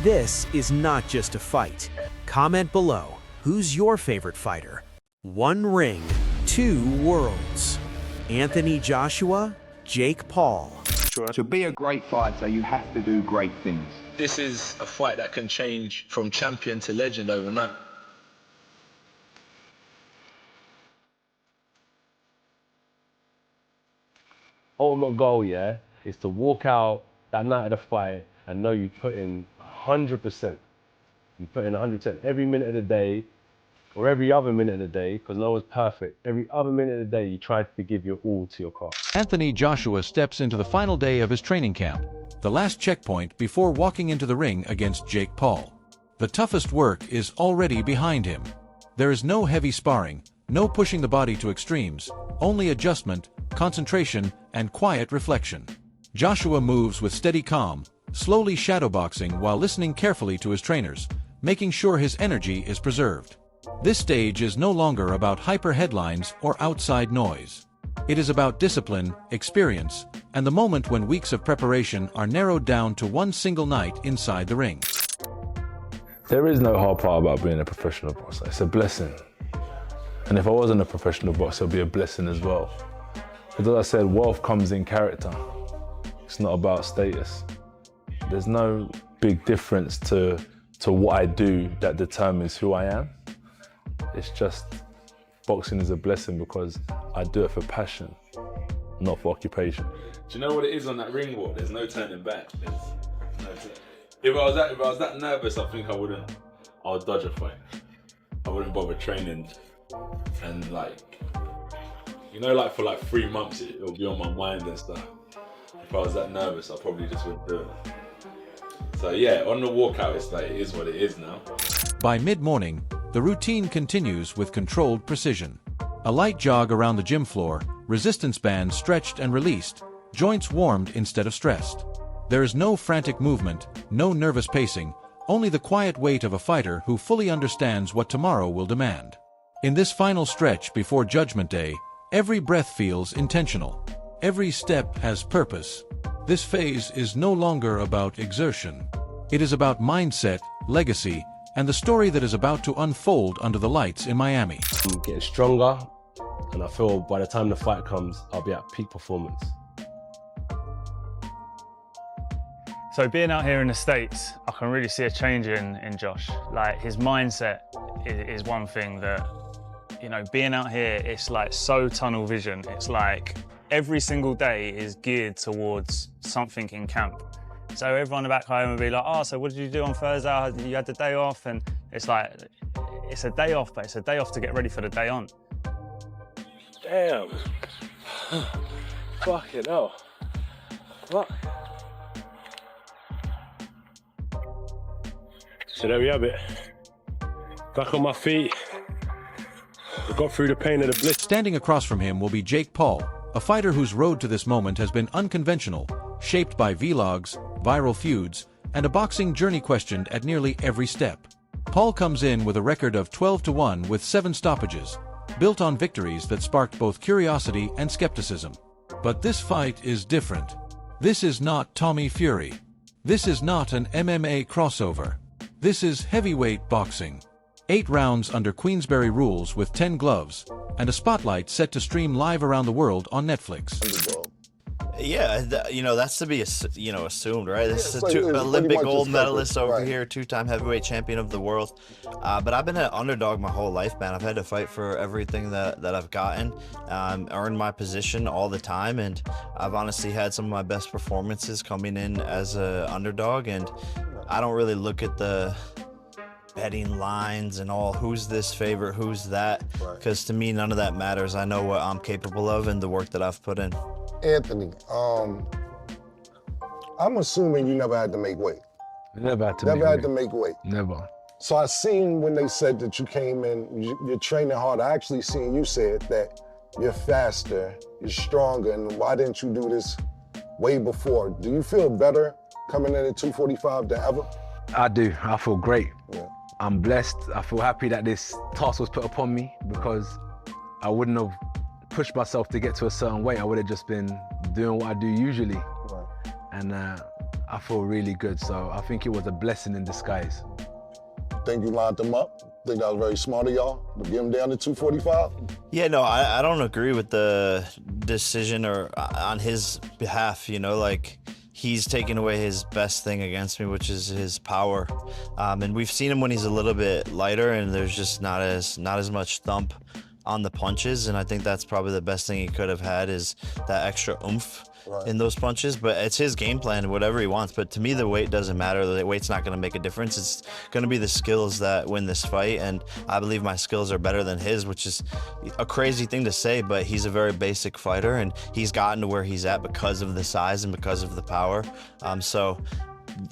This is not just a fight. Comment below, who's your favorite fighter? One ring, two worlds. Anthony Joshua, Jake Paul. To be a great fighter, you have to do great things. This is a fight that can change from champion to legend overnight. Ultimate goal, yeah, is to walk out that night of the fight and know you put in 100%. You put in 100% every minute of the day, or every other minute of the day, because no one's perfect. Every other minute of the day, you try to give your all to your craft. Anthony Joshua steps into the final day of his training camp, the last checkpoint before walking into the ring against Jake Paul. The toughest work is already behind him. There is no heavy sparring, no pushing the body to extremes, only adjustment, concentration, and quiet reflection. Joshua moves with steady calm, slowly shadowboxing while listening carefully to his trainers, making sure his energy is preserved. This stage is no longer about hyper headlines or outside noise. It is about discipline, experience, and the moment when weeks of preparation are narrowed down to one single night inside the ring. There is no hard part about being a professional boxer. It's a blessing. And if I wasn't a professional boxer, it would be a blessing as well. Because as I said, wealth comes in character. It's not about status. There's no big difference to what I do that determines who I am. It's just, boxing is a blessing because I do it for passion, not for occupation. Do you know what it is on that ring walk? There's no turning back. If I was that nervous, I think I would dodge a fight. I wouldn't bother training, and like for like 3 months it'll be on my mind and stuff. If I was that nervous, I probably just wouldn't do it. So yeah, on the walkout, it's like, it is what it is now. By mid-morning, the routine continues with controlled precision. A light jog around the gym floor, resistance bands stretched and released, joints warmed instead of stressed. There is no frantic movement, no nervous pacing, only the quiet weight of a fighter who fully understands what tomorrow will demand. In this final stretch before Judgment Day, every breath feels intentional. Every step has purpose. This phase is no longer about exertion. It is about mindset, legacy, and the story that is about to unfold under the lights in Miami. I'm getting stronger, and I feel by the time the fight comes, I'll be at peak performance. So being out here in the States, I can really see a change in Josh. Like, his mindset is one thing that, being out here, it's like so tunnel vision. It's like every single day is geared towards something in camp. So everyone back home will be like, oh, so what did you do on Thursday? You had the day off? And it's like, it's a day off, but it's a day off to get ready for the day on. Damn. Fucking hell. Fuck. So there we have it. Back on my feet. I got through the pain of the blitz. Standing across from him will be Jake Paul, a fighter whose road to this moment has been unconventional, shaped by vlogs, viral feuds, and a boxing journey questioned at nearly every step. Paul comes in with a record of 12-1 with 7 stoppages, built on victories that sparked both curiosity and skepticism. But this fight is different. This is not Tommy Fury. This is not an MMA crossover. This is heavyweight boxing. 8 rounds under Queensberry rules with 10 gloves, and a spotlight set to stream live around the world on Netflix. Yeah, that's to be assumed, right? This is an Olympic gold medalist over here, 2-time heavyweight champion of the world. But I've been an underdog my whole life, man. I've had to fight for everything that I've gotten, earned my position all the time, and I've honestly had some of my best performances coming in as an underdog. And I don't really look at the betting lines and all, who's this favorite, who's that, because to me none of that matters. I know what I'm capable of and the work that I've put in. Anthony, I'm assuming you never had to make weight. Never had to make weight. Never. So I seen when they said that you came in, you're training hard. I actually seen you said that you're faster, you're stronger, and why didn't you do this way before? Do you feel better coming in at 245 than ever? I do. I feel great. Yeah. I'm blessed. I feel happy that this task was put upon me because I wouldn't have pushed myself to get to a certain weight. I would have just been doing what I do usually. Right. And I feel really good. So I think it was a blessing in disguise. Think you lined them up? Think that was very smart of y'all to get him down to 245? Yeah, no, I don't agree with the decision or on his behalf, you know, like he's taking away his best thing against me, which is his power. And we've seen him when he's a little bit lighter and there's just not as much thump on the punches. And I think that's probably the best thing he could have had is that extra oomph in those punches. But it's his game plan, whatever he wants. But to me, the weight doesn't matter. The weight's not going to make a difference. It's going to be the skills that win this fight. And I believe my skills are better than his, which is a crazy thing to say, but he's a very basic fighter and he's gotten to where he's at because of the size and because of the power. So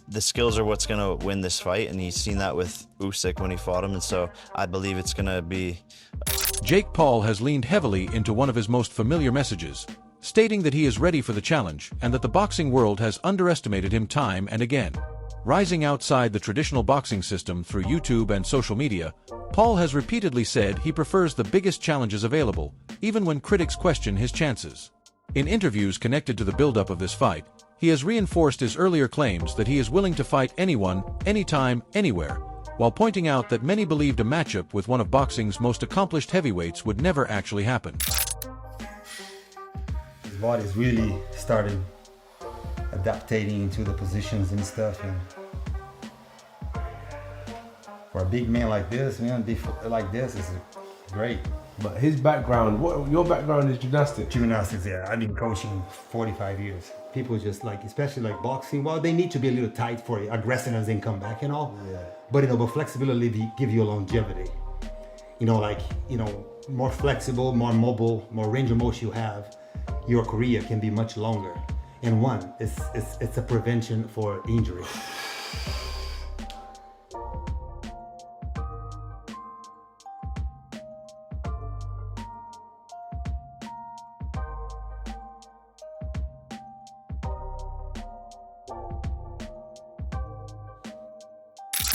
the skills are what's going to win this fight, and he's seen that with Usyk when he fought him, and so I believe it's going to be... Jake Paul has leaned heavily into one of his most familiar messages, stating that he is ready for the challenge and that the boxing world has underestimated him time and again. Rising outside the traditional boxing system through YouTube and social media, Paul has repeatedly said he prefers the biggest challenges available, even when critics question his chances. In interviews connected to the buildup of this fight, he has reinforced his earlier claims that he is willing to fight anyone, anytime, anywhere, while pointing out that many believed a matchup with one of boxing's most accomplished heavyweights would never actually happen. His body's really started adapting to the positions and stuff, and for a big man like this, man, like this is great. But his background, your background is gymnastics? Gymnastics, yeah. I've been coaching 45 years. People just like, especially like boxing, well, they need to be a little tight for aggressiveness and come back and all. Yeah. But, but flexibility give you longevity. More flexible, more mobile, more range of motion you have, your career can be much longer. And one, it's a prevention for injury.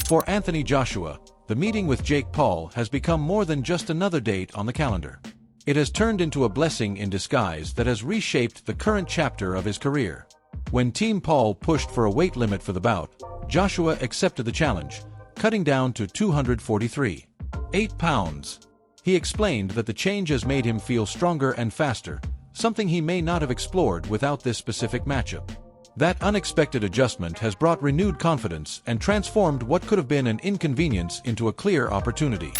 For Anthony Joshua, the meeting with Jake Paul has become more than just another date on the calendar. It has turned into a blessing in disguise that has reshaped the current chapter of his career. When Team Paul pushed for a weight limit for the bout, Joshua accepted the challenge, cutting down to 243.8 pounds. He explained that the change has made him feel stronger and faster, something he may not have explored without this specific matchup. That unexpected adjustment has brought renewed confidence and transformed what could have been an inconvenience into a clear opportunity.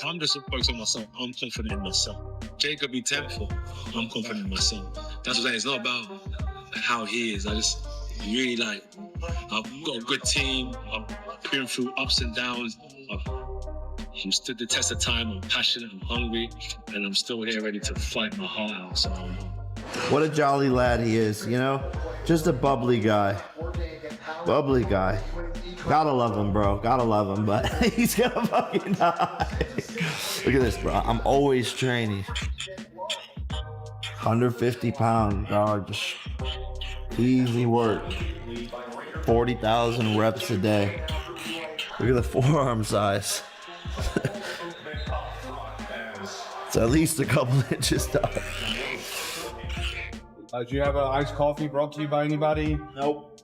I'm just focused on myself. I'm confident in myself. Jake could be 10th, I'm confident in myself. That's what I'm saying. It's not about how he is. I just really I've got a good team. I've been through ups and downs. I've stood the test of time. I'm passionate, I'm hungry, and I'm still here ready to fight my heart out. So, what a jolly lad he is, Just a bubbly guy. Bubbly guy. Gotta love him, bro. Gotta love him, but he's gonna fucking die. Look at this, bro. I'm always training. 150 pounds, dog. Just easy work. 40,000 reps a day. Look at the forearm size. It's at least a couple inches tall. Do you have an iced coffee brought to you by anybody? Nope.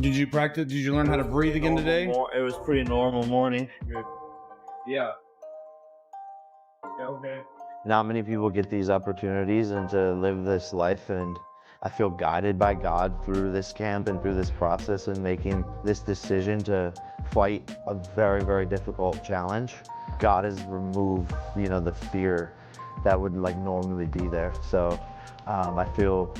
Did you practice? Did you learn how to breathe again today? It was pretty normal morning. Yeah. Okay. Not many people get these opportunities and to live this life, and I feel guided by God through this camp and through this process and making this decision to fight a very, very difficult challenge. God has removed, the fear that would normally be there. So I feel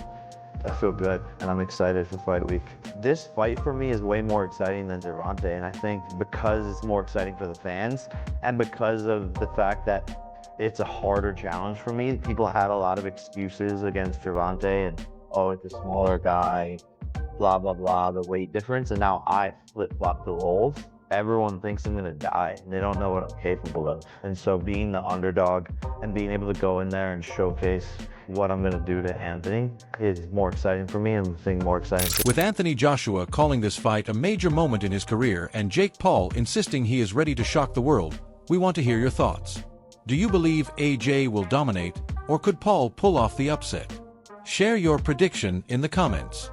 good, and I'm excited for fight week. This fight for me is way more exciting than Gervonta, and I think because it's more exciting for the fans and because of the fact that it's a harder challenge for me, people had a lot of excuses against Gervonta and, oh, it's a smaller guy, blah, blah, blah, the weight difference, and now I flip-flop the roles. Everyone thinks I'm gonna die, and they don't know what I'm capable of. And so being the underdog and being able to go in there and showcase what I'm gonna do to Anthony is more exciting for me, and I think more exciting for With Anthony Joshua calling this fight a major moment in his career and Jake Paul insisting he is ready to shock the world, we want to hear your thoughts. Do you believe AJ will dominate, or could Paul pull off the upset? Share your prediction in the comments.